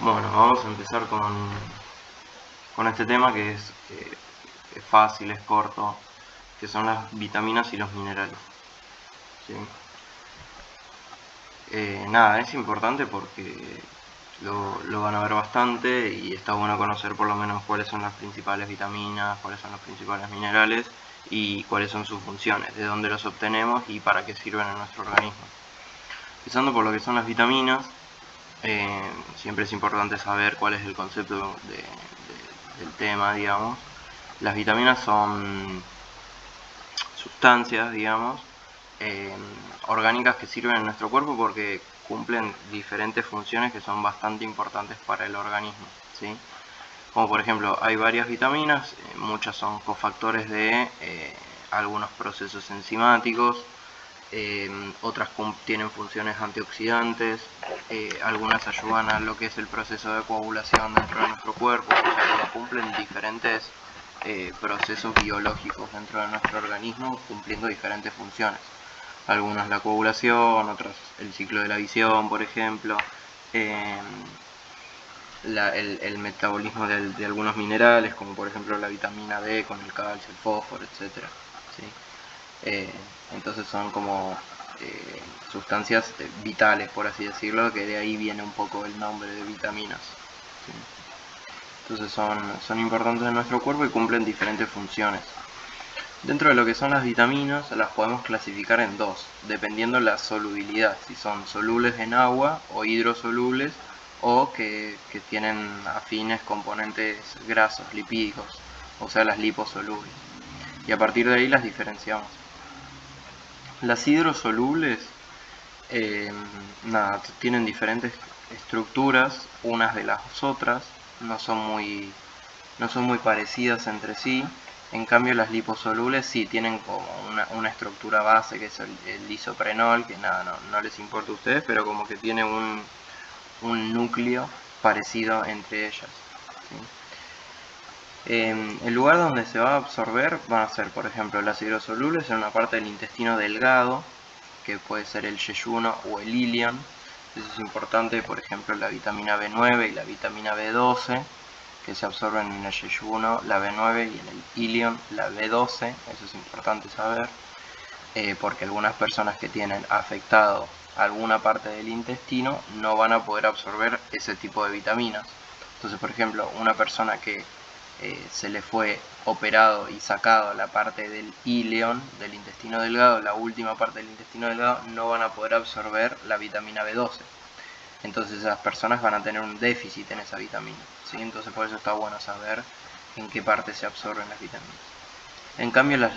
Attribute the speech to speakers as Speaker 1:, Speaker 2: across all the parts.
Speaker 1: Bueno, vamos a empezar con este tema que es fácil, es corto, que son las vitaminas y los minerales. ¿Sí? Nada, es importante porque lo van a ver bastante y está bueno conocer por lo menos cuáles son las principales vitaminas, cuáles son los principales minerales y cuáles son sus funciones, de dónde los obtenemos y para qué sirven en nuestro organismo. Empezando por lo que son las vitaminas, siempre es importante saber cuál es el concepto del tema, digamos. Las vitaminas son sustancias, digamos, eh, orgánicas que sirven en nuestro cuerpo porque cumplen diferentes funciones que son bastante importantes para el organismo, ¿sí? Como por ejemplo, hay varias vitaminas, muchas son cofactores de algunos procesos enzimáticos, otras tienen funciones antioxidantes, algunas ayudan a lo que es el proceso de coagulación dentro de nuestro cuerpo, o sea, que cumplen diferentes procesos biológicos dentro de nuestro organismo, cumpliendo diferentes funciones. Algunas la coagulación, otras el ciclo de la visión, por ejemplo, el metabolismo de algunos minerales, como por ejemplo la vitamina D con el calcio, el fósforo, etc. ¿Sí? Entonces son como sustancias vitales, por así decirlo, que de ahí viene un poco el nombre de vitaminas. ¿Sí? Entonces son importantes en nuestro cuerpo y cumplen diferentes funciones. Dentro de lo que son las vitaminas, las podemos clasificar en dos, dependiendo la solubilidad, si son solubles en agua o hidrosolubles, o que tienen afines componentes grasos, lipídicos, o sea, las liposolubles. Y a partir de ahí las diferenciamos. Las hidrosolubles tienen diferentes estructuras unas de las otras, no son muy parecidas entre sí. En cambio las liposolubles sí tienen como una estructura base, que es el isoprenol, que nada, no les importa a ustedes, pero como que tiene un núcleo parecido entre ellas, ¿sí? El lugar donde se va a absorber van a ser, por ejemplo, las hidrosolubles en una parte del intestino delgado, que puede ser el yeyuno o el ilion. Eso es importante, por ejemplo, la vitamina B9 y la vitamina B12, que se absorben en el yeyuno, la B9, y en el ilion la B12. Eso es importante saber, porque algunas personas que tienen afectado alguna parte del intestino no van a poder absorber ese tipo de vitaminas. Entonces, por ejemplo, una persona que se le fue operado y sacado la parte del ileón, del intestino delgado, la última parte del intestino delgado, no van a poder absorber la vitamina B12. Entonces esas personas van a tener un déficit en esa vitamina, ¿sí? Entonces por eso está bueno saber en qué parte se absorben las vitaminas. En cambio las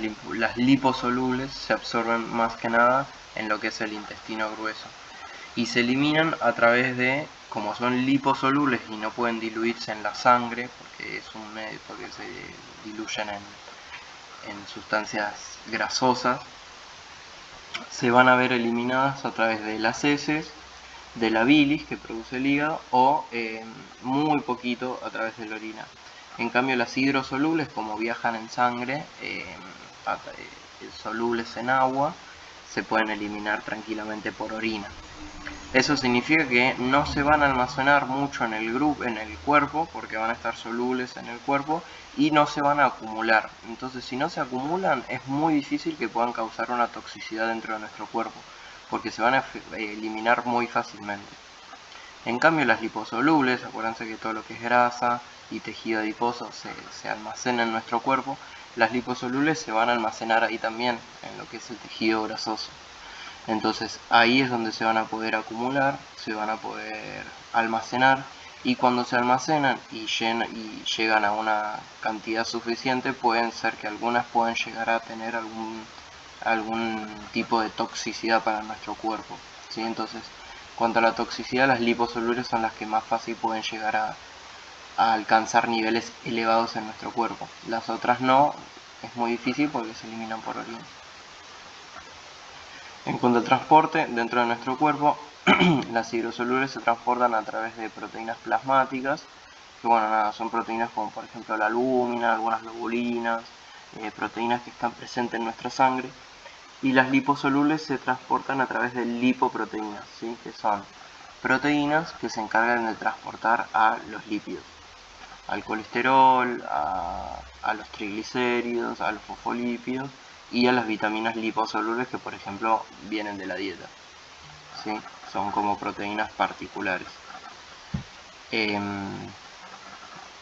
Speaker 1: liposolubles se absorben más que nada en lo que es el intestino grueso y se eliminan a través de, como son liposolubles y no pueden diluirse en la sangre, porque se diluyen en sustancias grasosas, se van a ver eliminadas a través de las heces, de la bilis que produce el hígado, o muy poquito a través de la orina. En cambio las hidrosolubles, como viajan en sangre, solubles en agua, se pueden eliminar tranquilamente por orina. Eso significa que no se van a almacenar mucho en el cuerpo, porque van a estar solubles en el cuerpo, y no se van a acumular. Entonces, si no se acumulan, es muy difícil que puedan causar una toxicidad dentro de nuestro cuerpo, porque se van a eliminar muy fácilmente. En cambio, las liposolubles, acuérdense que todo lo que es grasa y tejido adiposo se almacena en nuestro cuerpo. Las liposolubles se van a almacenar ahí también, en lo que es el tejido grasoso. Entonces ahí es donde se van a poder acumular, se van a poder almacenar, y cuando se almacenan y llegan a una cantidad suficiente, pueden ser que algunas pueden llegar a tener algún tipo de toxicidad para nuestro cuerpo, ¿sí? Entonces, cuanto a la toxicidad, las liposolubles son las que más fácil pueden llegar a alcanzar niveles elevados en nuestro cuerpo. Las otras no, es muy difícil porque se eliminan por orina. En cuanto al transporte dentro de nuestro cuerpo, las hidrosolubles se transportan a través de proteínas plasmáticas, que son proteínas como por ejemplo la albúmina, algunas globulinas, proteínas que están presentes en nuestra sangre. Y las liposolubles se transportan a través de lipoproteínas, ¿sí? Que son proteínas que se encargan de transportar a los lípidos, al colesterol, a los triglicéridos, a los fosfolípidos y a las vitaminas liposolubles que por ejemplo vienen de la dieta, ¿sí? Son como proteínas particulares.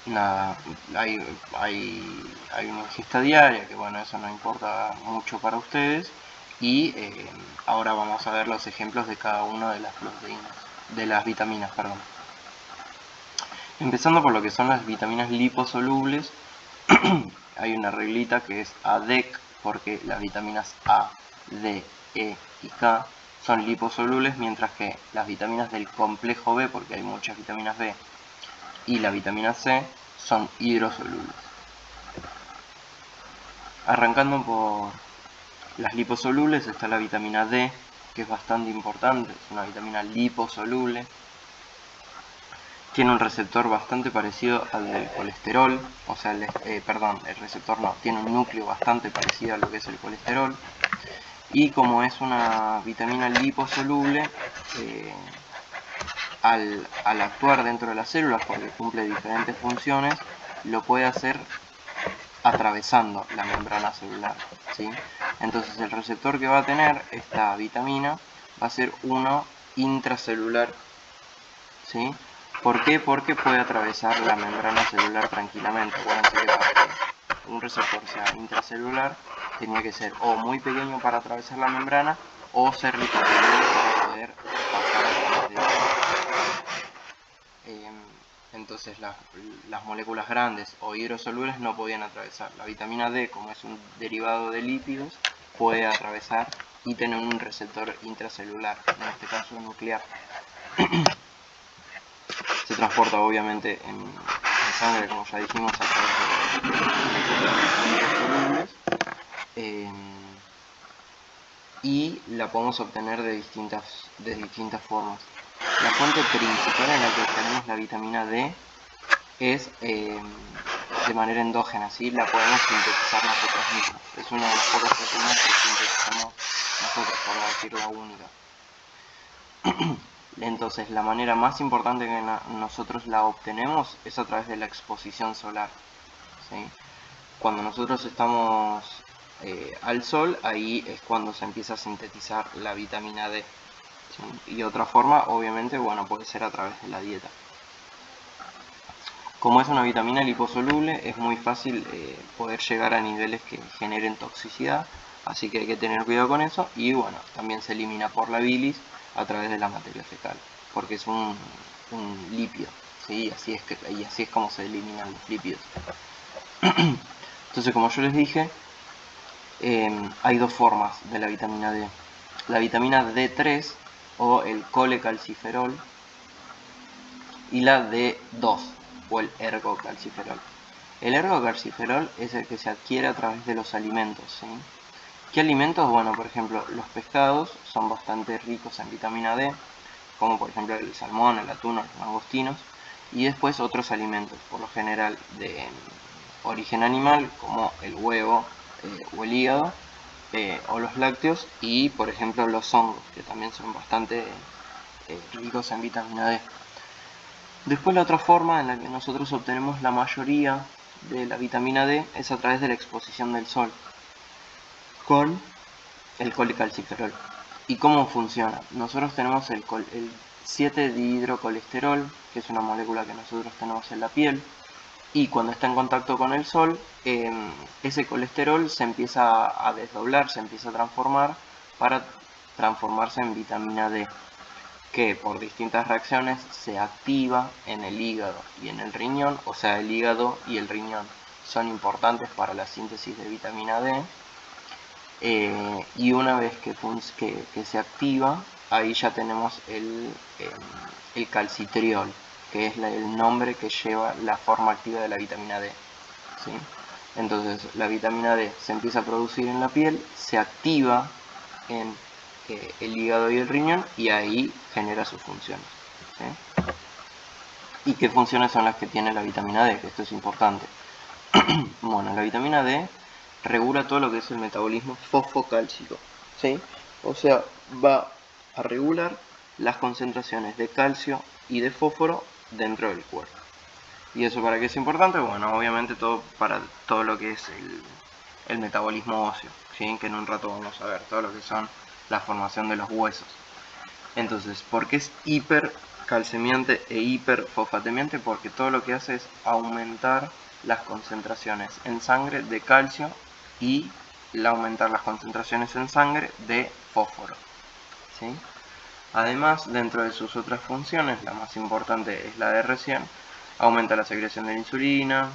Speaker 1: Nada, hay una ingesta diaria, que bueno, eso no importa mucho para ustedes, y ahora vamos a ver los ejemplos de cada una de las proteínas, de las vitaminas, perdón. Empezando por lo que son las vitaminas liposolubles, hay una reglita que es ADEC, porque las vitaminas A, D, E y K son liposolubles, mientras que las vitaminas del complejo B, porque hay muchas vitaminas B, y la vitamina C son hidrosolubles. Arrancando por las liposolubles está la vitamina D, que es bastante importante, es una vitamina liposoluble. Tiene un receptor bastante parecido al del colesterol, o sea, el receptor no, tiene un núcleo bastante parecido a lo que es el colesterol. Y como es una vitamina liposoluble, al actuar dentro de las células, porque cumple diferentes funciones, lo puede hacer atravesando la membrana celular, ¿sí? Entonces el receptor que va a tener esta vitamina va a ser uno intracelular, ¿sí? ¿Por qué? Porque puede atravesar la membrana celular tranquilamente. Acuérdense que para que un receptor sea intracelular tenía que ser o muy pequeño para atravesar la membrana o ser liposoluble para poder pasar a través de ella. Entonces las moléculas grandes o hidrosolubles no podían atravesar. La vitamina D, como es un derivado de lípidos, puede atravesar y tener un receptor intracelular, en este caso nuclear. Se transporta obviamente en sangre, como ya dijimos, a través de hidrosolubles, y la podemos obtener de distintas formas. La fuente principal en la que obtenemos la vitamina D es de manera endógena, ¿sí? La podemos sintetizar nosotros mismos. Es una de las pocas proteínas que sintetizamos nosotros, por no decir la única. Entonces, la manera más importante que nosotros la obtenemos es a través de la exposición solar, ¿sí? Cuando nosotros estamos al sol, ahí es cuando se empieza a sintetizar la vitamina D, ¿sí? Y otra forma, obviamente, bueno, puede ser a través de la dieta. Como es una vitamina liposoluble, es muy fácil poder llegar a niveles que generen toxicidad, así que hay que tener cuidado con eso. Y bueno, también se elimina por la bilis a través de la materia fecal, porque es un lípido, ¿sí? Y así es como se eliminan los lípidos. Entonces, como yo les dije, hay dos formas de la vitamina D. La vitamina D3 o el colecalciferol y la D2 o el ergocalciferol. El ergocalciferol es el que se adquiere a través de los alimentos, ¿sí? ¿Qué alimentos? Bueno, por ejemplo, los pescados son bastante ricos en vitamina D, como por ejemplo el salmón, el atún, los langostinos, y después otros alimentos, por lo general de origen animal, como el huevo o el hígado, o los lácteos, y por ejemplo los hongos, que también son bastante ricos en vitamina D. Después, la otra forma en la que nosotros obtenemos la mayoría de la vitamina D es a través de la exposición del sol con el colecalciferol. ¿Y cómo funciona? Nosotros tenemos el 7-dihidrocolesterol, que es una molécula que nosotros tenemos en la piel, y cuando está en contacto con el sol, ese colesterol se empieza a desdoblar, se empieza a transformar para transformarse en vitamina D, que por distintas reacciones se activa en el hígado y en el riñón. O sea, el hígado y el riñón son importantes para la síntesis de vitamina D, y una vez que se activa, ahí ya tenemos el calcitriol, que es el nombre que lleva la forma activa de la vitamina D, ¿sí? Entonces la vitamina D se empieza a producir en la piel, se activa en el hígado y el riñón, y ahí genera sus funciones, ¿sí? ¿Y qué funciones son las que tiene la vitamina D? Que esto es importante. Bueno, la vitamina D regula todo lo que es el metabolismo fosfocálcico, ¿sí? O sea, va a regular las concentraciones de calcio y de fósforo dentro del cuerpo. ¿Y eso para qué es importante? Bueno, obviamente todo para todo lo que es el metabolismo óseo, ¿sí? Que en un rato vamos a ver, todo lo que son la formación de los huesos. Entonces, ¿por qué es hipercalcemiante e hiperfosfatemiante? Porque todo lo que hace es aumentar las concentraciones en sangre de calcio y aumentar las concentraciones en sangre de fósforo, ¿sí? Además, dentro de sus otras funciones, la más importante es la de recién, aumenta la secreción de la insulina,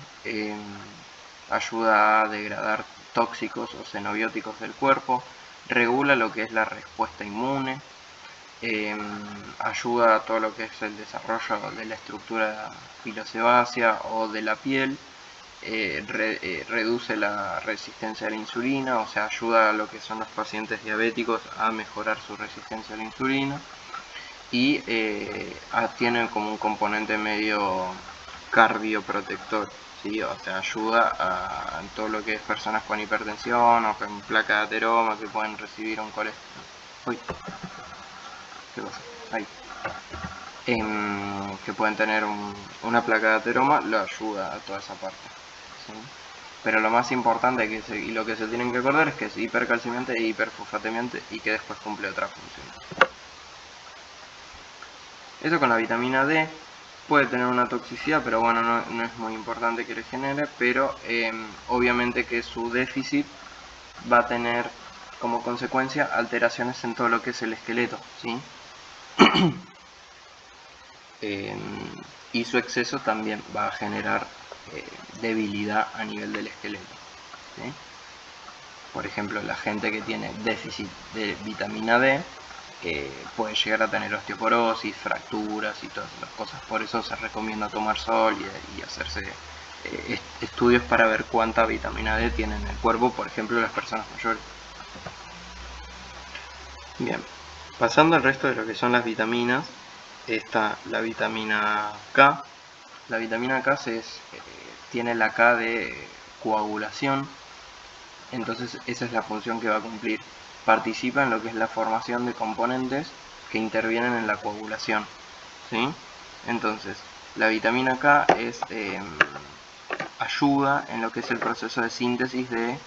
Speaker 1: ayuda a degradar tóxicos o xenobióticos del cuerpo, regula lo que es la respuesta inmune, ayuda a todo lo que es el desarrollo de la estructura pilosebácea o de la piel, reduce la resistencia a la insulina, o sea, ayuda a lo que son los pacientes diabéticos a mejorar su resistencia a la insulina, y tiene como un componente medio cardioprotector, ¿sí? O sea, ayuda a todo lo que es personas con hipertensión o con placa de ateroma que pueden recibir un colesterol. Uy, ¿qué pasa? Ahí. Que pueden tener una placa de ateroma, lo ayuda a toda esa parte, ¿sí? Pero lo más importante y lo que se tienen que acordar es que es hipercalciante e hiperfosfatemiante y que después cumple otra función. Eso con la vitamina D puede tener una toxicidad, pero bueno, no es muy importante que le genere, pero obviamente que su déficit va a tener como consecuencia alteraciones en todo lo que es el esqueleto, ¿sí? Y su exceso también va a generar debilidad a nivel del esqueleto, ¿sí? Por ejemplo, la gente que tiene déficit de vitamina D puede llegar a tener osteoporosis, fracturas y todas esas cosas. Por eso se recomienda tomar sol y hacerse estudios para ver cuánta vitamina D tiene en el cuerpo, por ejemplo, las personas mayores. Bien, pasando al resto de lo que son las vitaminas, está la vitamina K. La vitamina K tiene la K de coagulación, entonces esa es la función que va a cumplir. Participa en lo que es la formación de componentes que intervienen en la coagulación, ¿sí? Entonces, la vitamina K ayuda en lo que es el proceso de síntesis de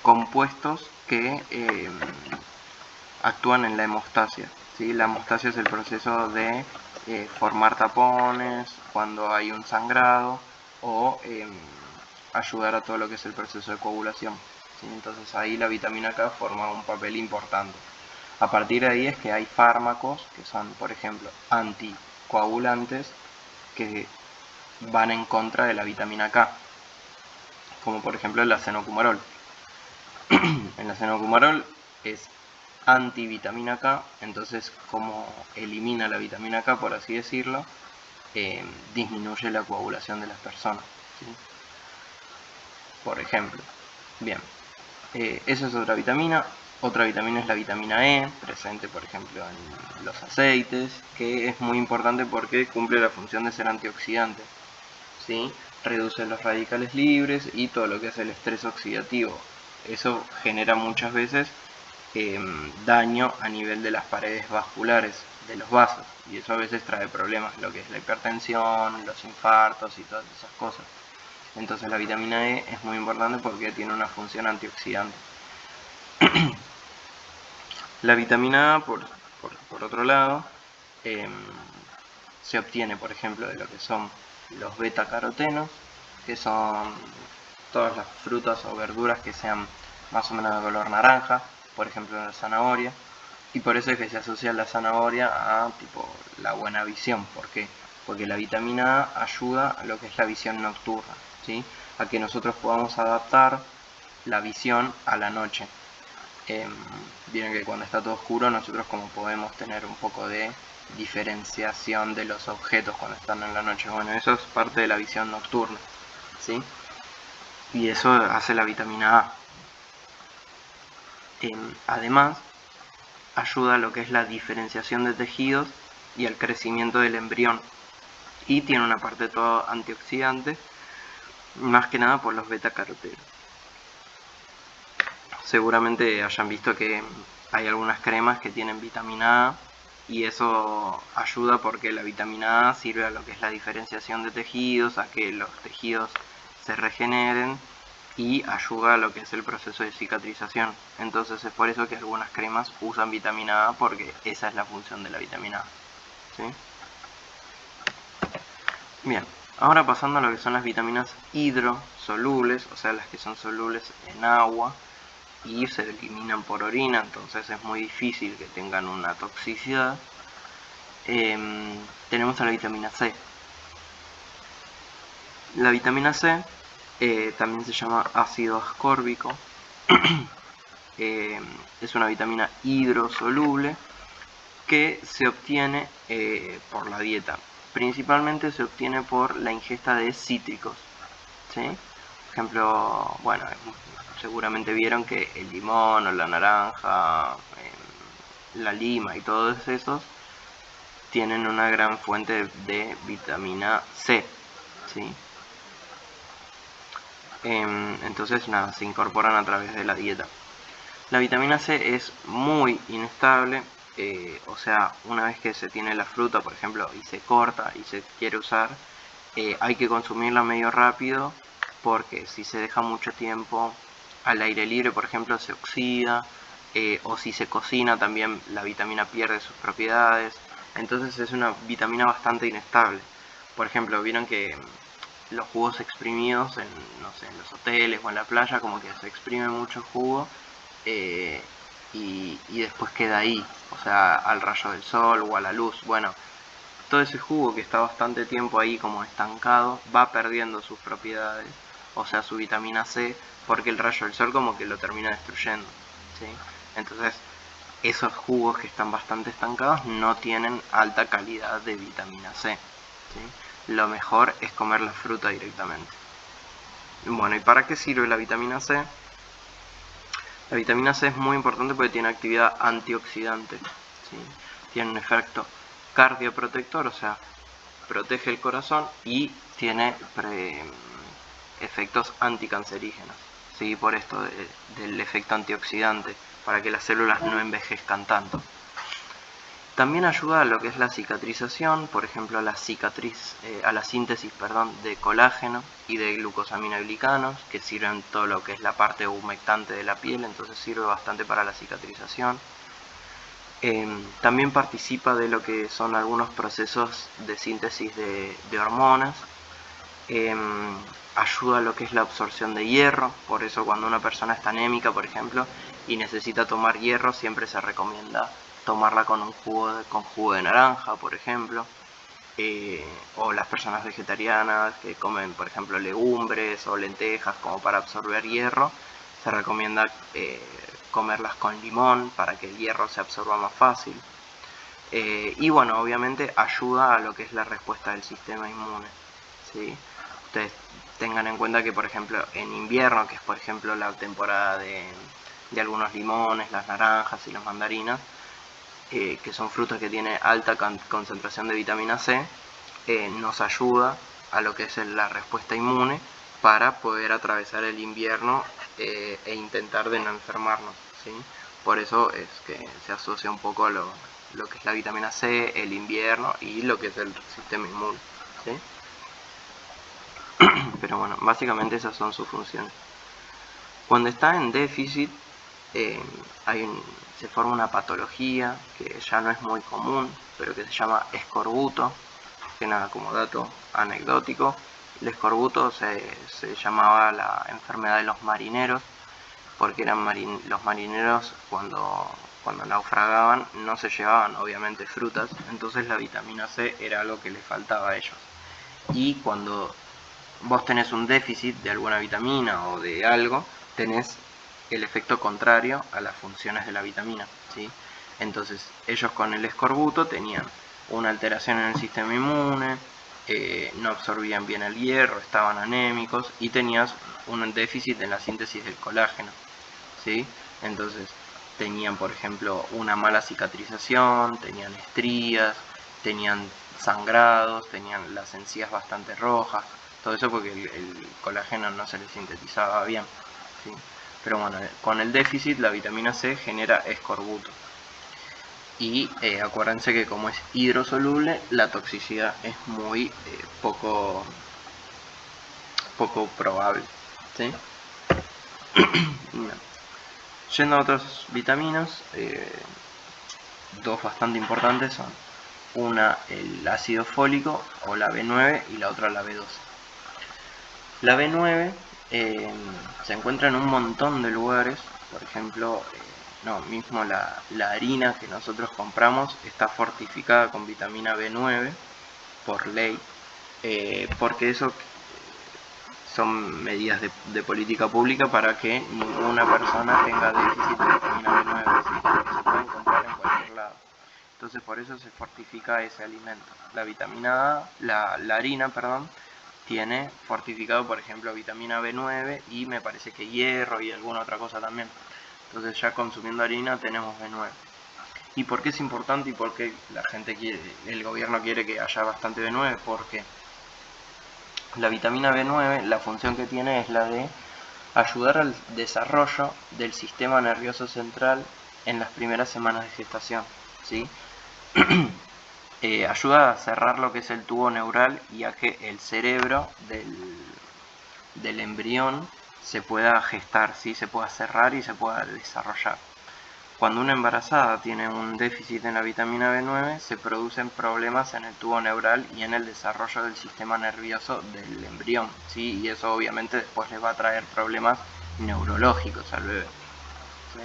Speaker 1: compuestos que actúan en la hemostasia, ¿sí? La hemostasia es el proceso de formar tapones cuando hay un sangrado o ayudar a todo lo que es el proceso de coagulación, ¿sí? Entonces ahí la vitamina K forma un papel importante. A partir de ahí es que hay fármacos que son, por ejemplo, anticoagulantes que van en contra de la vitamina K, como por ejemplo el acenocumarol. El acenocumarol es antivitamina K, entonces como elimina la vitamina K, por así decirlo, disminuye la coagulación de las personas, ¿sí? Por ejemplo. Bien, esa es otra vitamina. Otra vitamina es la vitamina E, presente por ejemplo en los aceites, que es muy importante porque cumple la función de ser antioxidante, ¿sí? Reduce los radicales libres y todo lo que es el estrés oxidativo. Eso genera muchas veces daño a nivel de las paredes vasculares de los vasos, y eso a veces trae problemas, lo que es la hipertensión, los infartos y todas esas cosas. Entonces la vitamina E es muy importante porque tiene una función antioxidante. La vitamina A, por otro lado, se obtiene, por ejemplo, de lo que son los beta-carotenos, que son todas las frutas o verduras que sean más o menos de color naranja, por ejemplo la zanahoria, y por eso es que se asocia la zanahoria a tipo la buena visión. ¿Por qué? Porque la vitamina A ayuda a lo que es la visión nocturna, ¿sí? A que nosotros podamos adaptar la visión a la noche. Vieron que cuando está todo oscuro nosotros como podemos tener un poco de diferenciación de los objetos cuando están en la noche. Bueno, eso es parte de la visión nocturna, ¿sí? Y eso hace la vitamina A. Además, ayuda a lo que es la diferenciación de tejidos y al crecimiento del embrión. Y tiene una parte todo antioxidante, más que nada por los beta-carotenos. Seguramente hayan visto que hay algunas cremas que tienen vitamina A y eso ayuda porque la vitamina A sirve a lo que es la diferenciación de tejidos, a que los tejidos se regeneren y ayuda a lo que es el proceso de cicatrización. Entonces es por eso que algunas cremas usan vitamina A, porque esa es la función de la vitamina A, ¿sí? Bien, ahora pasando a lo que son las vitaminas hidrosolubles, o sea, las que son solubles en agua y se eliminan por orina, entonces es muy difícil que tengan una toxicidad. Tenemos a la vitamina C. La vitamina C también se llama ácido ascórbico. Es una vitamina hidrosoluble que se obtiene por la dieta. Principalmente se obtiene por la ingesta de cítricos, ¿sí? Por ejemplo, bueno, seguramente vieron que el limón o la naranja, la lima y todos esos tienen una gran fuente de vitamina C, ¿sí? Entonces nada, se incorporan a través de la dieta. La vitamina C es muy inestable, o sea, una vez que se tiene la fruta, por ejemplo, y se corta y se quiere usar, hay que consumirla medio rápido, porque si se deja mucho tiempo al aire libre, por ejemplo, se oxida, o si se cocina también la vitamina pierde sus propiedades. Entonces es una vitamina bastante inestable. Por ejemplo, vieron que los jugos exprimidos en, no sé, en los hoteles o en la playa, como que se exprime mucho jugo, y después queda ahí, o sea, al rayo del sol o a la luz. Bueno, todo ese jugo que está bastante tiempo ahí como estancado va perdiendo sus propiedades, o sea, su vitamina C, porque el rayo del sol como que lo termina destruyendo, ¿sí? Entonces, esos jugos que están bastante estancados no tienen alta calidad de vitamina C, ¿sí? Lo mejor es comer la fruta directamente. Bueno, ¿y para qué sirve la vitamina C? La vitamina C es muy importante porque tiene actividad antioxidante, ¿sí? Tiene un efecto cardioprotector, o sea, protege el corazón, y tiene efectos anticancerígenos, ¿sí? Por esto del efecto antioxidante, para que las células no envejezcan tanto. También ayuda a lo que es la cicatrización, por ejemplo a la síntesis de colágeno y de glucosaminoglicanos, que sirven todo lo que es la parte humectante de la piel, entonces sirve bastante para la cicatrización. También participa de lo que son algunos procesos de síntesis de hormonas. Ayuda a lo que es la absorción de hierro, por eso cuando una persona está anémica, por ejemplo, y necesita tomar hierro, siempre se recomienda tomarla con jugo de naranja, por ejemplo. O las personas vegetarianas que comen, por ejemplo, legumbres o lentejas como para absorber hierro, se recomienda comerlas con limón para que el hierro se absorba más fácil. Y bueno, obviamente ayuda a lo que es la respuesta del sistema inmune, ¿sí? Ustedes tengan en cuenta que, por ejemplo, en invierno, que es por ejemplo la temporada de algunos limones, las naranjas y las mandarinas, que son frutas que tienen alta concentración de vitamina C, nos ayuda a lo que es la respuesta inmune para poder atravesar el invierno e intentar de no enfermarnos, ¿sí? Por eso es que se asocia un poco a lo que es la vitamina C, el invierno y lo que es el sistema inmune, ¿sí? Pero bueno, básicamente esas son sus funciones. Cuando está en déficit, se forma una patología que ya no es muy común, pero que se llama escorbuto, que nada, como dato anecdótico, el escorbuto se llamaba la enfermedad de los marineros, porque los marineros cuando naufragaban no se llevaban obviamente frutas, entonces la vitamina C era algo que les faltaba a ellos. Y cuando vos tenés un déficit de alguna vitamina o de algo, tenés el efecto contrario a las funciones de la vitamina, ¿sí? Entonces ellos con el escorbuto tenían una alteración en el sistema inmune, no absorbían bien el hierro, estaban anémicos y tenías un déficit en la síntesis del colágeno, ¿sí? Entonces tenían, por ejemplo, una mala cicatrización, tenían estrías, tenían sangrados, tenían las encías bastante rojas, todo eso porque el colágeno no se le sintetizaba bien, ¿sí? Pero bueno, con el déficit la vitamina C genera escorbuto. y acuérdense que como es hidrosoluble, la toxicidad es muy poco probable, ¿sí? Yendo a otras vitaminas, dos bastante importantes son una el ácido fólico o la B9 y la otra la B12. La B9 se encuentra en un montón de lugares, por ejemplo, mismo la harina que nosotros compramos está fortificada con vitamina B9 por ley, porque eso son medidas de política pública para que ninguna persona tenga déficit de vitamina B9, ¿sí? Porque se puede encontrar en cualquier lado. Entonces por eso se fortifica ese alimento. La vitamina A, la harina, perdón, tiene fortificado, por ejemplo, vitamina B9 y me parece que hierro y alguna otra cosa también. Entonces ya consumiendo harina tenemos B9. ¿Y por qué es importante y por qué la gente quiere, el gobierno quiere que haya bastante B9? Porque la vitamina B9, la función que tiene es la de ayudar al desarrollo del sistema nervioso central en las primeras semanas de gestación, ¿sí? Ayuda a cerrar lo que es el tubo neural y a que el cerebro del embrión se pueda gestar, ¿sí? Se pueda cerrar y se pueda desarrollar. Cuando una embarazada tiene un déficit en la vitamina B9, se producen problemas en el tubo neural y en el desarrollo del sistema nervioso del embrión, ¿sí? Y eso obviamente después les va a traer problemas neurológicos al bebé, ¿sí?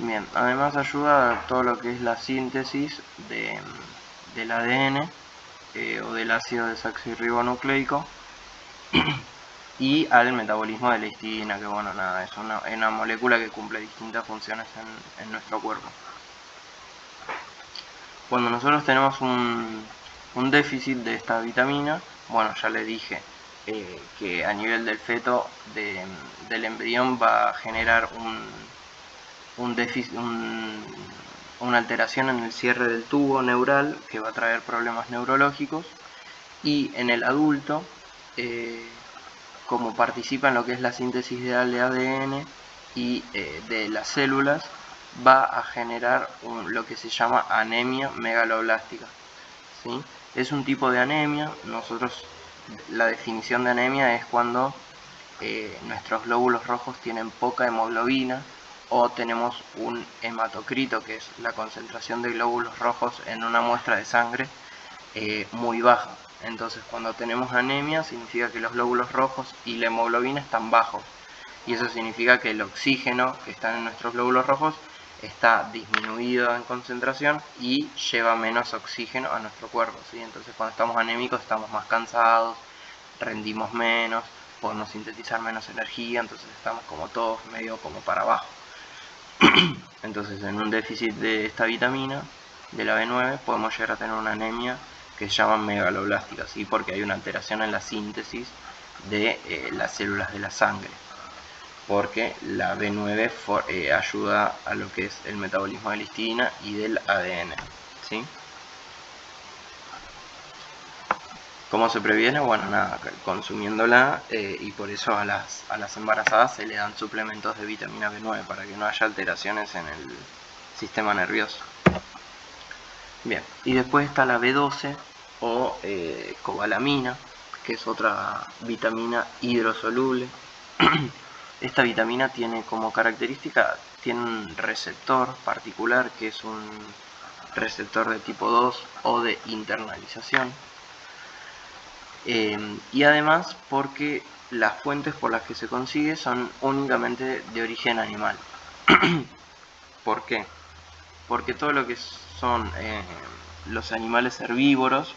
Speaker 1: Bien, además ayuda a todo lo que es la síntesis del ADN o del ácido desoxirribonucleico y al metabolismo de la histidina, que bueno, nada, es una molécula que cumple distintas funciones en nuestro cuerpo. Cuando nosotros tenemos un déficit de esta vitamina, bueno, ya les dije que a nivel del feto del embrión va a generar una alteración en el cierre del tubo neural que va a traer problemas neurológicos, y en el adulto, como participa en lo que es la síntesis de ADN y de las células, va a generar lo que se llama anemia megaloblástica, ¿sí? Es un tipo de anemia. Nosotros, la definición de anemia es cuando nuestros glóbulos rojos tienen poca hemoglobina o tenemos un hematocrito, que es la concentración de glóbulos rojos en una muestra de sangre, muy baja. Entonces cuando tenemos anemia significa que los glóbulos rojos y la hemoglobina están bajos, y eso significa que el oxígeno que está en nuestros glóbulos rojos está disminuido en concentración y lleva menos oxígeno a nuestro cuerpo, ¿sí? Entonces cuando estamos anémicos estamos más cansados, rendimos menos, podemos sintetizar menos energía, entonces estamos como todos medio como para abajo. Entonces en un déficit de esta vitamina, de la B9, podemos llegar a tener una anemia que se llama megaloblástica, ¿sí? Porque hay una alteración en la síntesis de las células de la sangre, porque la B9 ayuda a lo que es el metabolismo de la histidina y del ADN, ¿sí? ¿Cómo se previene? Bueno, nada, consumiéndola, y por eso a las embarazadas se le dan suplementos de vitamina B9 para que no haya alteraciones en el sistema nervioso. Bien, y después está la B12 o cobalamina, que es otra vitamina hidrosoluble. Esta vitamina tiene como característica, tiene un receptor particular que es un receptor de tipo 2 o de internalización. Y además porque las fuentes por las que se consigue son únicamente de origen animal. ¿Por qué? Porque todo lo que son los animales herbívoros,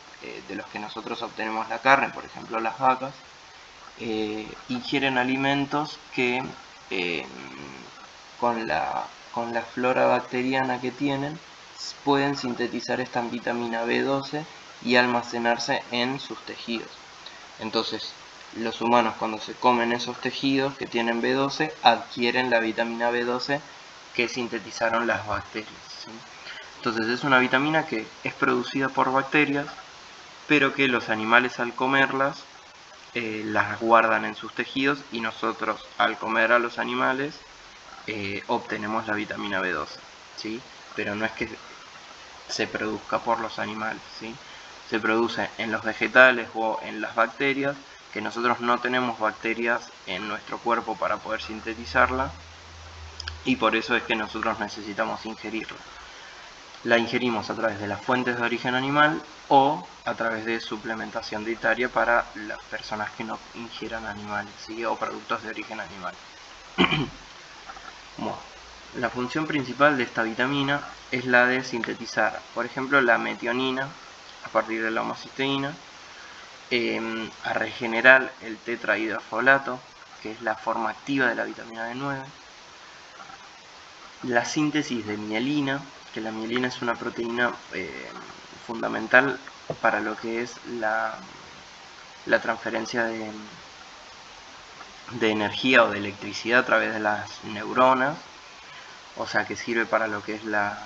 Speaker 1: de los que nosotros obtenemos la carne, por ejemplo las vacas, ingieren alimentos que con la flora bacteriana que tienen pueden sintetizar esta vitamina B12 y almacenarse en sus tejidos. Entonces los humanos, cuando se comen esos tejidos que tienen B12, adquieren la vitamina B12 que sintetizaron las bacterias, ¿sí? Entonces es una vitamina que es producida por bacterias, pero que los animales al comerlas las guardan en sus tejidos, y nosotros al comer a los animales obtenemos la vitamina B12, ¿sí? Pero no es que se produzca por los animales, ¿sí? Se produce en los vegetales o en las bacterias, que nosotros no tenemos bacterias en nuestro cuerpo para poder sintetizarla, y por eso es que nosotros necesitamos ingerirla. La ingerimos a través de las fuentes de origen animal o a través de suplementación dietaria para las personas que no ingieran animales, ¿sí? O productos de origen animal. Bueno, la función principal de esta vitamina es la de sintetizar, por ejemplo, la metionina a partir de la homocisteína, a regenerar el tetrahidrofolato, que es la forma activa de la vitamina B9, la síntesis de mielina, que la mielina es una proteína fundamental para lo que es la transferencia de energía o de electricidad a través de las neuronas, o sea que sirve para lo que es la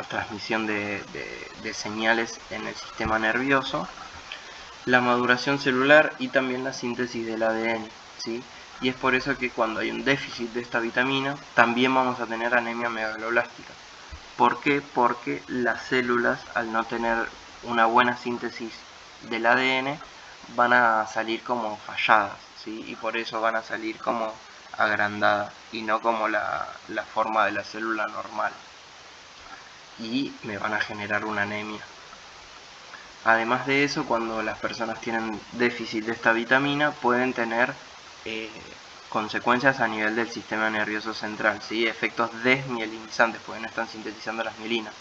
Speaker 1: transmisión de señales en el sistema nervioso, la maduración celular y también la síntesis del ADN, ¿sí? Y es por eso que cuando hay un déficit de esta vitamina también vamos a tener anemia megaloblástica. ¿Por qué? Porque las células, al no tener una buena síntesis del ADN, van a salir como falladas, ¿sí? Y por eso van a salir como agrandadas y no como la forma de la célula normal, y me van a generar una anemia. Además de eso, cuando las personas tienen déficit de esta vitamina, pueden tener consecuencias a nivel del sistema nervioso central, ¿sí? Efectos desmielinizantes, porque no están sintetizando las mielinas.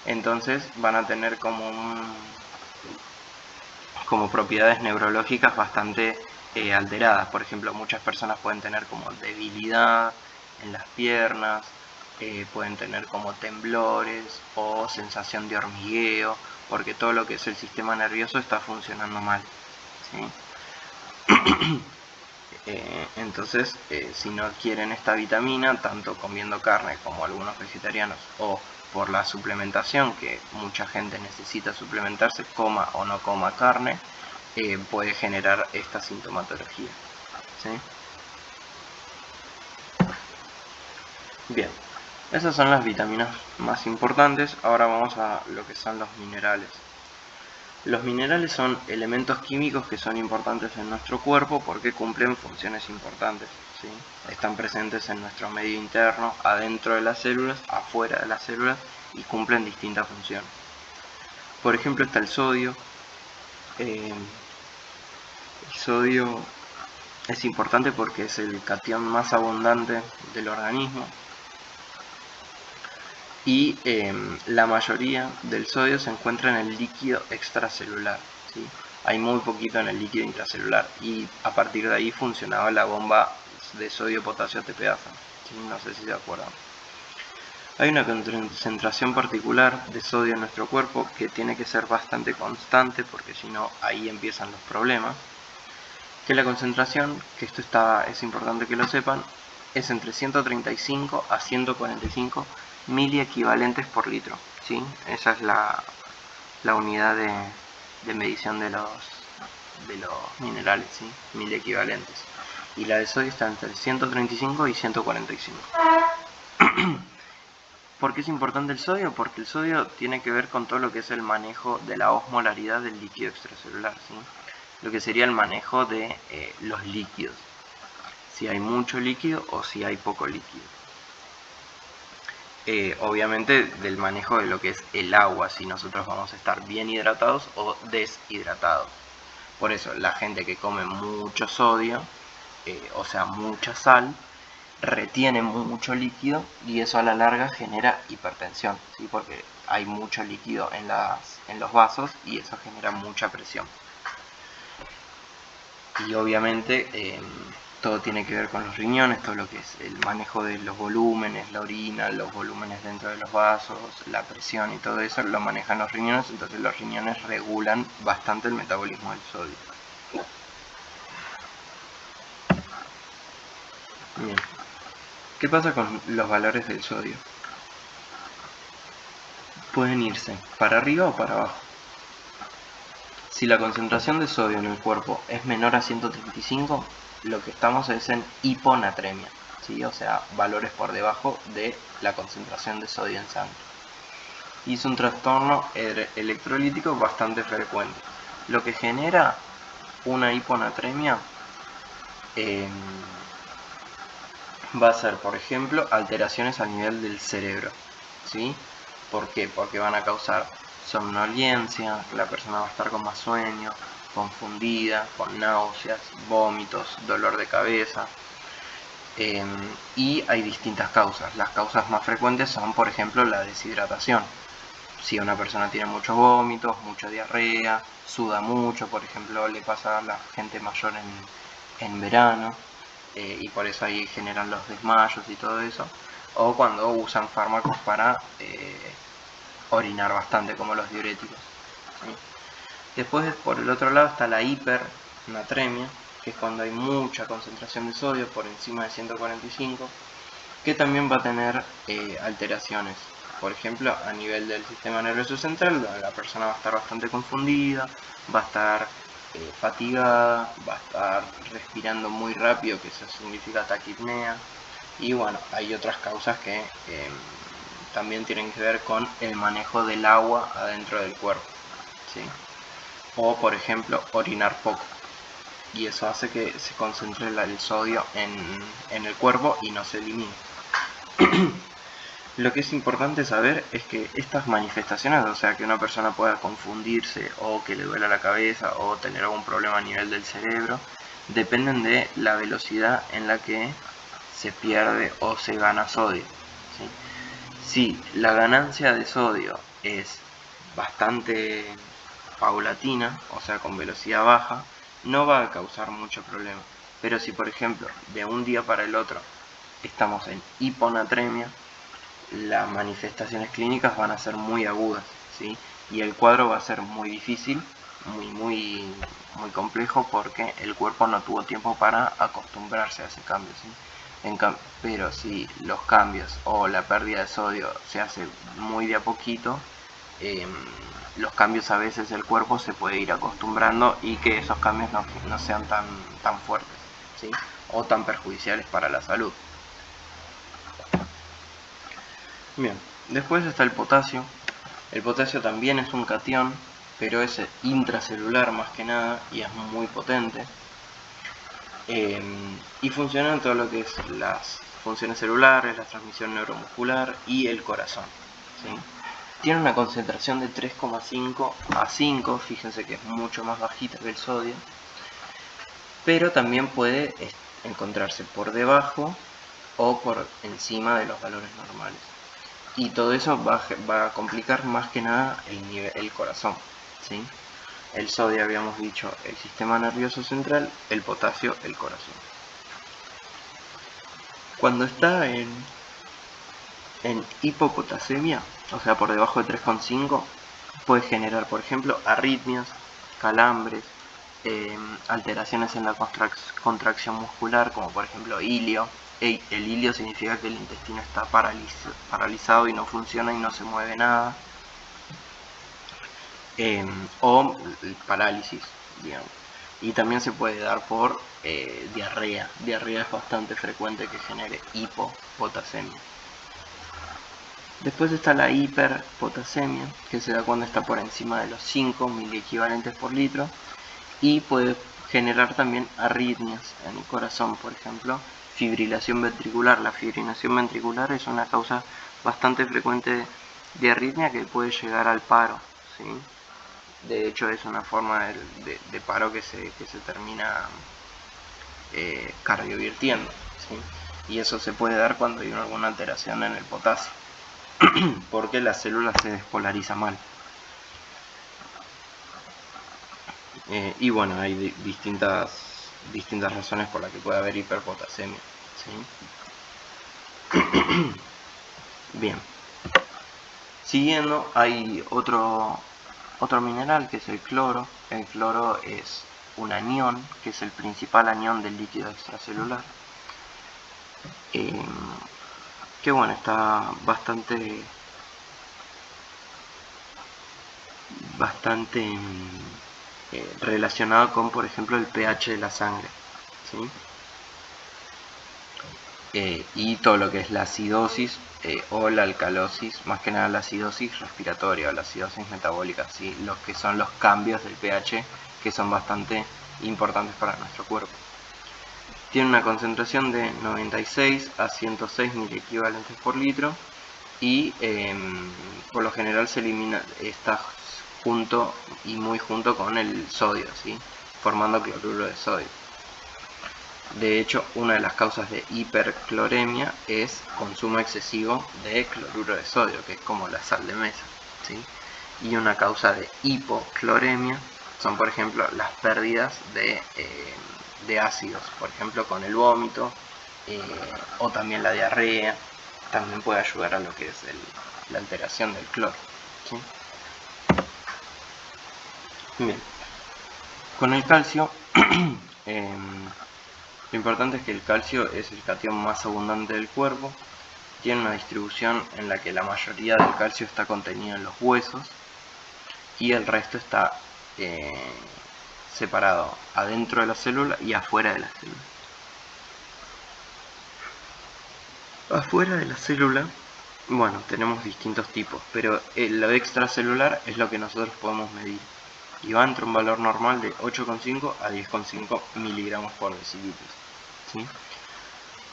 Speaker 1: Entonces van a tener como propiedades neurológicas bastante alteradas. Por ejemplo, muchas personas pueden tener como debilidad en las piernas, pueden tener como temblores o sensación de hormigueo, porque todo lo que es el sistema nervioso está funcionando mal, ¿sí? Entonces, si no adquieren esta vitamina, tanto comiendo carne como algunos vegetarianos, o por la suplementación, que mucha gente necesita suplementarse, coma o no coma carne, puede generar esta sintomatología, ¿sí? Bien, esas son las vitaminas más importantes. Ahora vamos a lo que son los minerales. Los minerales son elementos químicos que son importantes en nuestro cuerpo porque cumplen funciones importantes, ¿sí? Están presentes en nuestro medio interno, adentro de las células, afuera de las células, y cumplen distintas funciones. Por ejemplo, está el sodio. El sodio es importante porque es el catión más abundante del organismo, y la mayoría del sodio se encuentra en el líquido extracelular, ¿sí? Hay muy poquito en el líquido intracelular, y a partir de ahí funcionaba la bomba de sodio-potasio ATPasa, ¿sí? No sé si se acuerdan. Hay una concentración particular de sodio en nuestro cuerpo que tiene que ser bastante constante, porque si no ahí empiezan los problemas. Que la concentración, que esto es importante que lo sepan, es entre 135 a 145 miliequivalentes por litro, ¿sí? Esa es la unidad de medición de los minerales, ¿sí? Miliequivalentes. Y la de sodio está entre 135 y 145. ¿Por qué es importante el sodio? Porque el sodio tiene que ver con todo lo que es el manejo de la osmolaridad del líquido extracelular, ¿sí? Lo que sería el manejo de los líquidos, si hay mucho líquido o si hay poco líquido. Obviamente del manejo de lo que es el agua, si nosotros vamos a estar bien hidratados o deshidratados. Por eso la gente que come mucho sodio, o sea mucha sal, retiene mucho líquido, y eso a la larga genera hipertensión, ¿sí? Porque hay mucho líquido en los vasos y eso genera mucha presión. Y obviamente todo tiene que ver con los riñones, todo lo que es el manejo de los volúmenes, la orina, los volúmenes dentro de los vasos, la presión y todo eso lo manejan los riñones. Entonces los riñones regulan bastante el metabolismo del sodio. Bien, ¿qué pasa con los valores del sodio? Pueden irse para arriba o para abajo. Si la concentración de sodio en el cuerpo es menor a 135, lo que estamos es en hiponatremia, ¿sí? O sea, valores por debajo de la concentración de sodio en sangre. y es un trastorno electrolítico bastante frecuente. Lo que genera una hiponatremia va a ser, por ejemplo, alteraciones a nivel del cerebro, ¿sí? ¿Por qué? Porque van a causar somnolencia, la persona va a estar con más sueño, confundida, con náuseas, vómitos, dolor de cabeza. Y hay distintas causas. Las causas más frecuentes son, por ejemplo, la deshidratación. Si una persona tiene muchos vómitos, mucha diarrea, suda mucho, por ejemplo, le pasa a la gente mayor en verano, y por eso ahí generan los desmayos y todo eso. O cuando usan fármacos para orinar bastante, como los diuréticos, ¿sí? Después, por el otro lado, está la hipernatremia, que es cuando hay mucha concentración de sodio por encima de 145, que también va a tener alteraciones. Por ejemplo, a nivel del sistema nervioso central, la persona va a estar bastante confundida, va a estar fatigada, va a estar respirando muy rápido, que eso significa taquipnea. Y bueno, hay otras causas que también tienen que ver con el manejo del agua adentro del cuerpo, ¿sí? O por ejemplo, orinar poco, y eso hace que se concentre el sodio en el cuerpo y no se elimine. Lo que es importante saber es que estas manifestaciones, o sea, que una persona pueda confundirse o que le duela la cabeza o tener algún problema a nivel del cerebro, dependen de la velocidad en la que se pierde o se gana sodio, ¿sí? Si la ganancia de sodio es bastante paulatina, o sea, con velocidad baja, no va a causar mucho problema. Pero si, por ejemplo, de un día para el otro estamos en hiponatremia, las manifestaciones clínicas van a ser muy agudas, ¿sí? Y el cuadro va a ser muy difícil, muy complejo, porque el cuerpo no tuvo tiempo para acostumbrarse a ese cambio, ¿sí? Pero si los cambios o la pérdida de sodio se hace muy de a poquito, los cambios a veces el cuerpo se puede ir acostumbrando y que esos cambios no sean tan fuertes, ¿sí? O tan perjudiciales para la salud. Bien, después está el potasio. El potasio también es un catión, pero es intracelular más que nada y es muy potente. Y funciona en todo lo que es las funciones celulares, la transmisión neuromuscular y el corazón, ¿sí? Tiene una concentración de 3,5 a 5, fíjense que es mucho más bajita que el sodio, pero también puede encontrarse por debajo o por encima de los valores normales. Y todo eso va a complicar más que nada el corazón, ¿sí? El sodio, habíamos dicho, el sistema nervioso central, el potasio, el corazón. Cuando está en hipopotasemia, o sea, por debajo de 3,5, puede generar, por ejemplo, arritmias, calambres, alteraciones en la contracción muscular, como por ejemplo ilio. El ilio significa que el intestino está paralizado y no funciona y no se mueve nada. O parálisis, digamos. Y también se puede dar por diarrea. Diarrea es bastante frecuente que genere hipopotasemia. Después está la hiperpotasemia, que se da cuando está por encima de los 5 miliequivalentes por litro, y puede generar también arritmias en el corazón, por ejemplo, fibrilación ventricular. La fibrilación ventricular es una causa bastante frecuente de arritmia que puede llegar al paro, ¿sí? De hecho, es una forma de paro que se termina cardiovirtiendo, ¿sí? Y eso se puede dar cuando hay alguna alteración en el potasio, porque la célula se despolariza mal. Y bueno, hay distintas razones por las que puede haber hiperpotasemia, ¿sí? Bien. Siguiendo, hay otro mineral que es el cloro. El cloro es un anión, que es el principal anión del líquido extracelular. Que bueno, está bastante relacionado con, por ejemplo, el pH de la sangre, ¿sí? y todo lo que es la acidosis o la alcalosis, más que nada la acidosis respiratoria o la acidosis metabólica, ¿sí? Los que son los cambios del pH que son bastante importantes para nuestro cuerpo. Tiene una concentración de 96 a 106 miliequivalentes por litro y por lo general se elimina, está junto y muy junto con el sodio, ¿sí? Formando cloruro de sodio. De hecho, una de las causas de hipercloremia es consumo excesivo de cloruro de sodio, que es como la sal de mesa, ¿sí? Y una causa de hipocloremia son, por ejemplo, las pérdidas de ácidos, por ejemplo, con el vómito o también la diarrea. También puede ayudar a lo que es la alteración del cloro, ¿sí? Bien, con el calcio lo importante es que el calcio es el catión más abundante del cuerpo. Tiene una distribución en la que la mayoría del calcio está contenido en los huesos y el resto está separado adentro de la célula y afuera de la célula. Afuera de la célula, bueno, tenemos distintos tipos, pero lo extracelular es lo que nosotros podemos medir y va entre un valor normal de 8,5 a 10,5 miligramos por decilitro, ¿sí?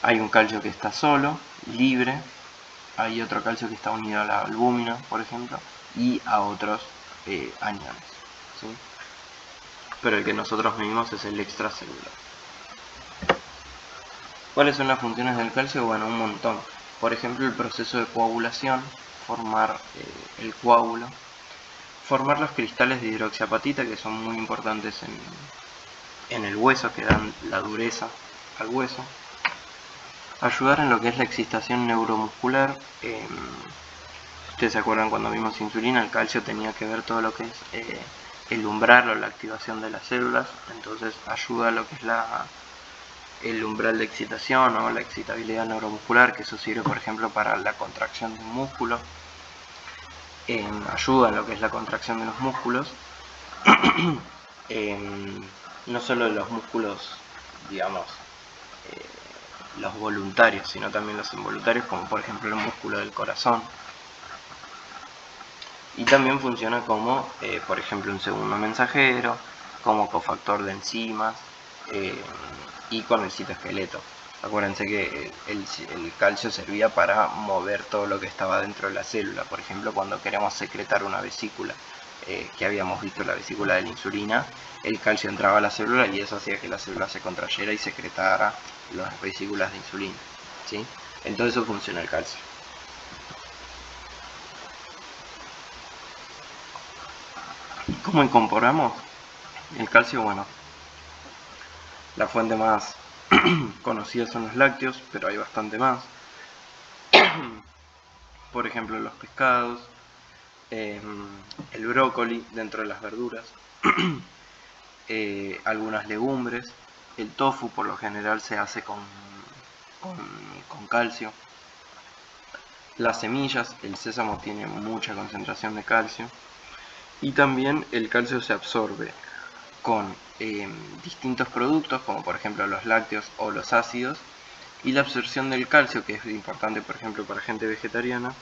Speaker 1: Hay un calcio que está solo, libre, hay otro calcio que está unido a la albúmina, por ejemplo, y a otros aniones, ¿sí? Pero el que nosotros medimos es el extracelular. ¿Cuáles son las funciones del calcio? Bueno, un montón. Por ejemplo, el proceso de coagulación, formar el coágulo, formar los cristales de hidroxiapatita, que son muy importantes en el hueso, que dan la dureza al hueso. Ayudar en lo que es la excitación neuromuscular. Ustedes se acuerdan cuando vimos insulina, el calcio tenía que ver todo lo que es el umbral o la activación de las células, entonces ayuda a lo que es el umbral de excitación o la excitabilidad neuromuscular, que eso sirve por ejemplo para la contracción de un músculo. Ayuda en lo que es la contracción de los músculos, no solo de los músculos, digamos, los voluntarios, sino también los involuntarios, como por ejemplo el músculo del corazón. Y también funciona como, por ejemplo, un segundo mensajero, como cofactor de enzimas y con el citoesqueleto. Acuérdense que el calcio servía para mover todo lo que estaba dentro de la célula. Por ejemplo, cuando queremos secretar una vesícula, que habíamos visto la vesícula de la insulina, el calcio entraba a la célula y eso hacía que la célula se contrayera y secretara las vesículas de insulina, ¿sí? Entonces eso funciona el calcio. ¿Cómo incorporamos el calcio? Bueno, la fuente más conocida son los lácteos, pero hay bastante más. Por ejemplo, los pescados, el brócoli dentro de las verduras, algunas legumbres. El tofu por lo general se hace con calcio. Las semillas, el sésamo tiene mucha concentración de calcio. Y también el calcio se absorbe con distintos productos, como por ejemplo los lácteos o los ácidos. Y la absorción del calcio, que es importante por ejemplo para gente vegetariana,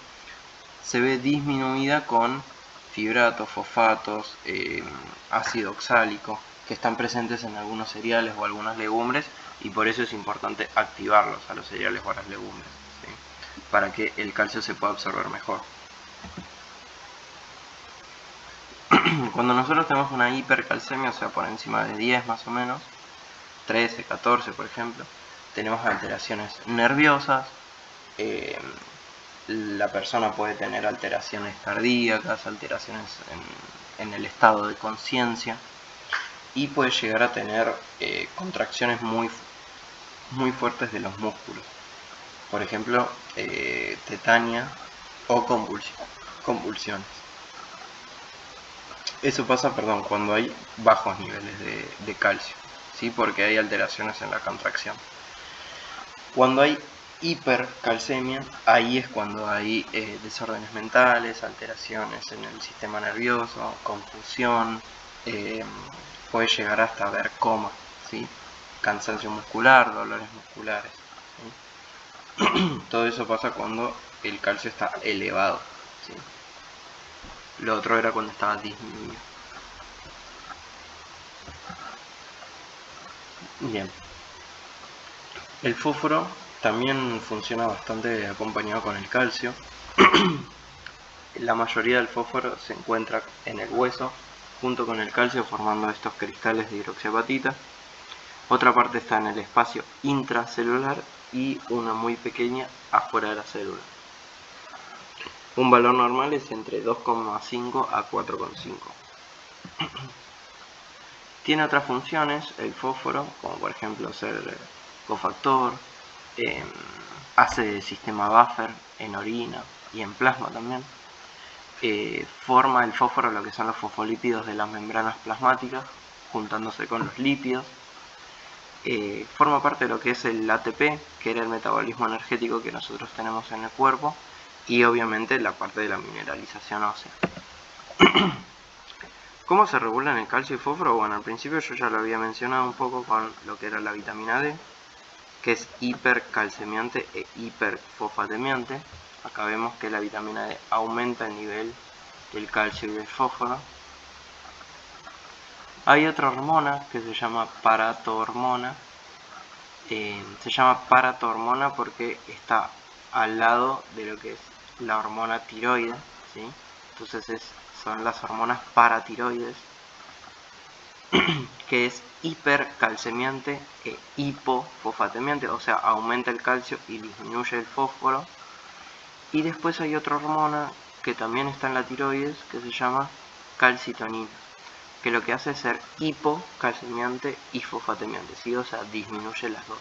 Speaker 1: se ve disminuida con fibratos, fosfatos, ácido oxálico, que están presentes en algunos cereales o algunas legumbres, y por eso es importante activarlos a los cereales o a las legumbres, ¿sí? Para que el calcio se pueda absorber mejor. Cuando nosotros tenemos una hipercalcemia, o sea por encima de 10 más o menos, 13, 14 por ejemplo, tenemos alteraciones nerviosas, la persona puede tener alteraciones cardíacas, alteraciones en el estado de conciencia, y puede llegar a tener contracciones muy fuertes de los músculos, por ejemplo tetania o convulsiones. Eso pasa, cuando hay bajos niveles de calcio, ¿sí? Porque hay alteraciones en la contracción. Cuando hay hipercalcemia, ahí es cuando hay desórdenes mentales, alteraciones en el sistema nervioso, confusión, puede llegar hasta haber coma, ¿sí? Cansancio muscular, dolores musculares, ¿sí? Todo eso pasa cuando el calcio está elevado, ¿sí? Lo otro era cuando estaba disminuido. Bien. El fósforo también funciona bastante acompañado con el calcio. La mayoría del fósforo se encuentra en el hueso junto con el calcio formando estos cristales de hidroxiapatita. Otra parte está en el espacio intracelular y una muy pequeña afuera de la célula. Un valor normal es entre 2,5 a 4,5. Tiene otras funciones el fósforo, como por ejemplo ser cofactor, hace sistema buffer en orina y en plasma también. Forma el fósforo lo que son los fosfolípidos de las membranas plasmáticas, juntándose con los lípidos. Forma parte de lo que es el ATP, que era el metabolismo energético que nosotros tenemos en el cuerpo, y obviamente la parte de la mineralización ósea. ¿Cómo se regulan el calcio y fósforo? Bueno, al principio yo ya lo había mencionado un poco con lo que era la vitamina D, que es hipercalcemiante e hiperfosfatemiante. Acá vemos que la vitamina D aumenta el nivel del calcio y del fósforo. Hay otra hormona que se llama paratohormona. Se llama paratohormona porque está al lado de lo que es la hormona tiroide, ¿sí? Entonces son las hormonas paratiroides, que es hipercalcemiante e hipofosfatemiante, o sea, aumenta el calcio y disminuye el fósforo. Y después hay otra hormona que también está en la tiroides, que se llama calcitonina, que lo que hace es ser hipocalcemiante y fosfatemiante, ¿sí? O sea, disminuye las dos.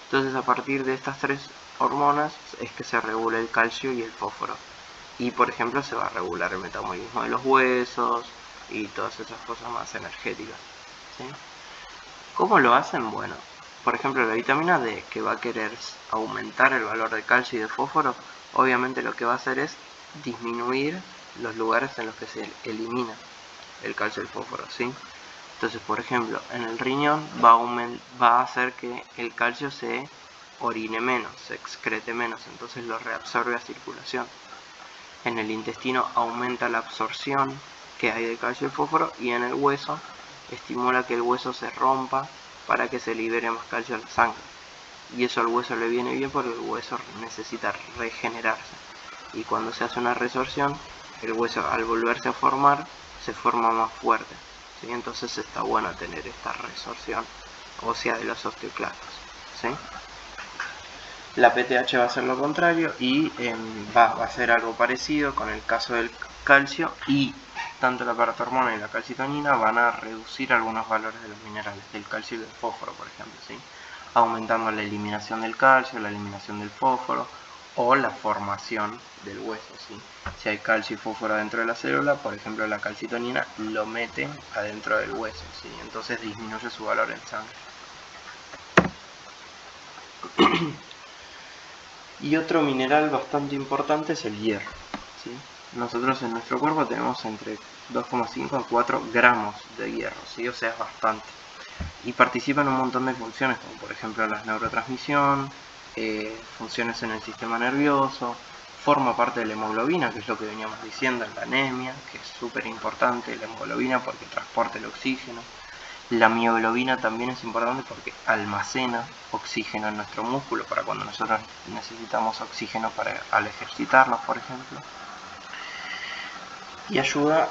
Speaker 1: Entonces, a partir de estas tres hormonas es que se regula el calcio y el fósforo. Y, por ejemplo, se va a regular el metabolismo de los huesos y todas esas cosas más energéticas, ¿sí? ¿Cómo lo hacen? Bueno, por ejemplo, la vitamina D, que va a querer aumentar el valor de calcio y de fósforo, obviamente lo que va a hacer es disminuir los lugares en los que se elimina el calcio y el fósforo, ¿sí? Entonces, por ejemplo, en el riñón va a hacer que el calcio se orine menos, se excrete menos, entonces lo reabsorbe a circulación. En el intestino aumenta la absorción que hay de calcio y fósforo, y en el hueso estimula que el hueso se rompa para que se libere más calcio a la sangre. Y eso al hueso le viene bien porque el hueso necesita regenerarse. Y cuando se hace una resorción, el hueso al volverse a formar, se forma más fuerte, ¿sí? Entonces está bueno tener esta resorción ósea de los osteoclastos, ¿sí? La PTH va a ser lo contrario y va a ser algo parecido con el caso del calcio, y tanto la paratohormona y la calcitonina van a reducir algunos valores de los minerales, del calcio y del fósforo, por ejemplo, ¿sí? Aumentando la eliminación del calcio, la eliminación del fósforo o la formación del hueso, ¿sí? Si hay calcio y fósforo dentro de la célula, por ejemplo, la calcitonina lo mete adentro del hueso, ¿sí? Entonces disminuye su valor en sangre. Y otro mineral bastante importante es el hierro, ¿sí? Nosotros en nuestro cuerpo tenemos entre 2,5 a 4 gramos de hierro, ¿sí? O sea, es bastante. Y participa en un montón de funciones, como por ejemplo la neurotransmisión, funciones en el sistema nervioso, forma parte de la hemoglobina, que es lo que veníamos diciendo en la anemia, que es súper importante la hemoglobina porque transporta el oxígeno. La mioglobina también es importante porque almacena oxígeno en nuestro músculo para cuando nosotros necesitamos oxígeno al ejercitarnos, por ejemplo. Y ayuda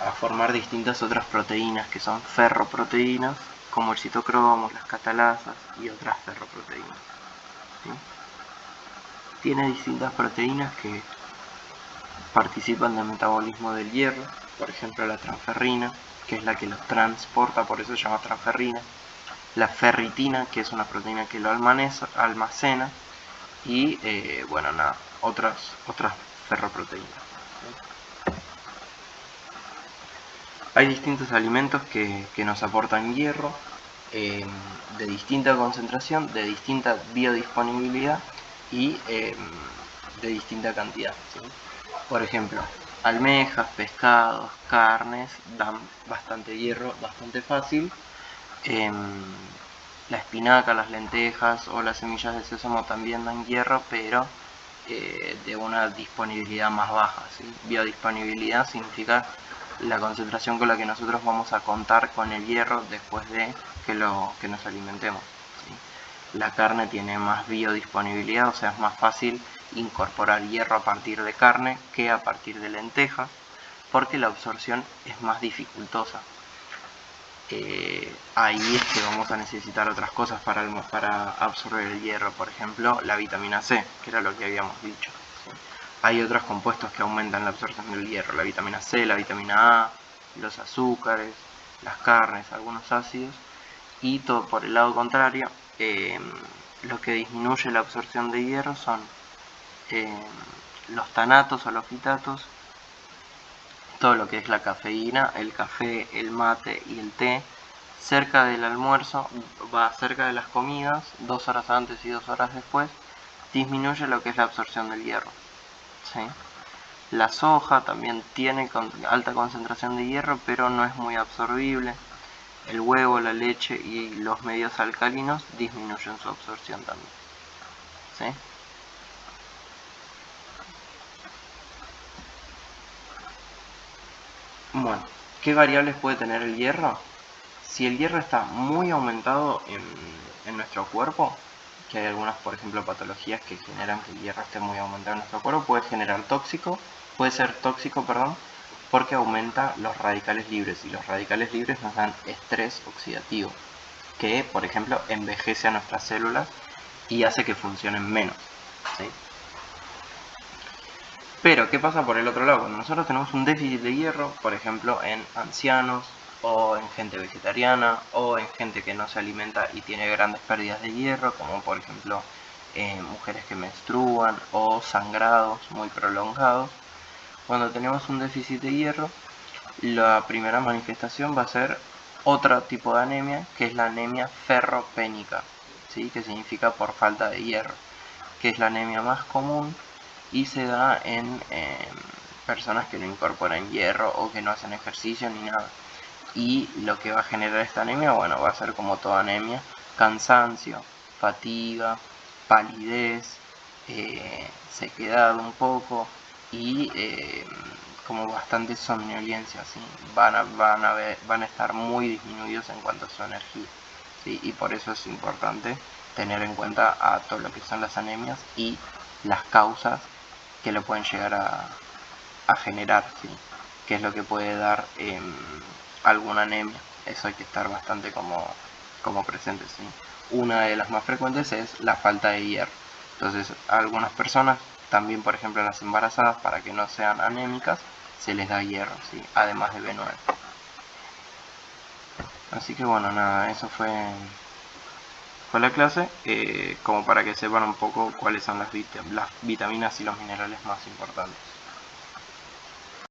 Speaker 1: a formar distintas otras proteínas que son ferroproteínas, como el citocromo, las catalasas y otras ferroproteínas, ¿sí? Tiene distintas proteínas que participan del metabolismo del hierro, por ejemplo la transferrina, que es la que lo transporta, por eso se llama transferrina, la ferritina, que es una proteína que lo almacena, y bueno, otras ferroproteínas, ¿sí? Hay distintos alimentos que nos aportan hierro, de distinta concentración, de distinta biodisponibilidad y de distinta cantidad, ¿sí? Por ejemplo, almejas, pescados, carnes dan bastante hierro, bastante fácil. La espinaca, las lentejas o las semillas de sésamo también dan hierro, pero de una disponibilidad más baja, ¿sí? Biodisponibilidad significa la concentración con la que nosotros vamos a contar con el hierro después de que nos alimentemos, ¿sí? La carne tiene más biodisponibilidad, o sea, es más fácil incorporar hierro a partir de carne que a partir de lentejas, porque la absorción es más dificultosa. Ahí es que vamos a necesitar otras cosas para absorber el hierro, por ejemplo la vitamina C, que era lo que habíamos dicho, ¿sí? Hay otros compuestos que aumentan la absorción del hierro, la vitamina C, la vitamina A, los azúcares, las carnes, algunos ácidos, y todo por el lado contrario, lo que disminuye la absorción de hierro son los tanatos o los fitatos, todo lo que es la cafeína, el café, el mate y el té. Cerca del almuerzo, cerca de las comidas, 2 horas antes y 2 horas después, disminuye lo que es la absorción del hierro, ¿sí? La soja también tiene alta concentración de hierro, pero no es muy absorbible. El huevo, la leche y los medios alcalinos disminuyen su absorción también, ¿sí? Bueno, ¿qué variables puede tener el hierro? Si el hierro está muy aumentado en nuestro cuerpo, que hay algunas, por ejemplo, patologías que generan que el hierro esté muy aumentado en nuestro cuerpo, puede ser tóxico, porque aumenta los radicales libres, y los radicales libres nos dan estrés oxidativo, que, por ejemplo, envejece a nuestras células y hace que funcionen menos, ¿sí? Pero, ¿qué pasa por el otro lado? Cuando nosotros tenemos un déficit de hierro, por ejemplo, en ancianos, o en gente vegetariana, o en gente que no se alimenta y tiene grandes pérdidas de hierro, como por ejemplo mujeres que menstruan, o sangrados muy prolongados. Cuando tenemos un déficit de hierro, la primera manifestación va a ser otro tipo de anemia, que es la anemia ferropénica, ¿sí? Que significa por falta de hierro, que es la anemia más común y se da en personas que no incorporan hierro o que no hacen ejercicio ni nada. Y lo que va a generar esta anemia, bueno, va a ser como toda anemia: cansancio, fatiga, palidez, sequedad un poco y como bastante somnolencia, ¿sí? Van a estar muy disminuidos en cuanto a su energía, ¿sí? Y por eso es importante tener en cuenta a todo lo que son las anemias y las causas que lo pueden llegar a generar, ¿sí? Que es lo que puede dar alguna anemia. Eso hay que estar bastante como presente, ¿sí? Una de las más frecuentes es la falta de hierro. Entonces, a algunas personas, también por ejemplo a las embarazadas, para que no sean anémicas, se les da hierro, ¿sí? Además de B9. Así que bueno, nada, eso fue la clase, como para que sepan un poco cuáles son las vitaminas y los minerales más importantes.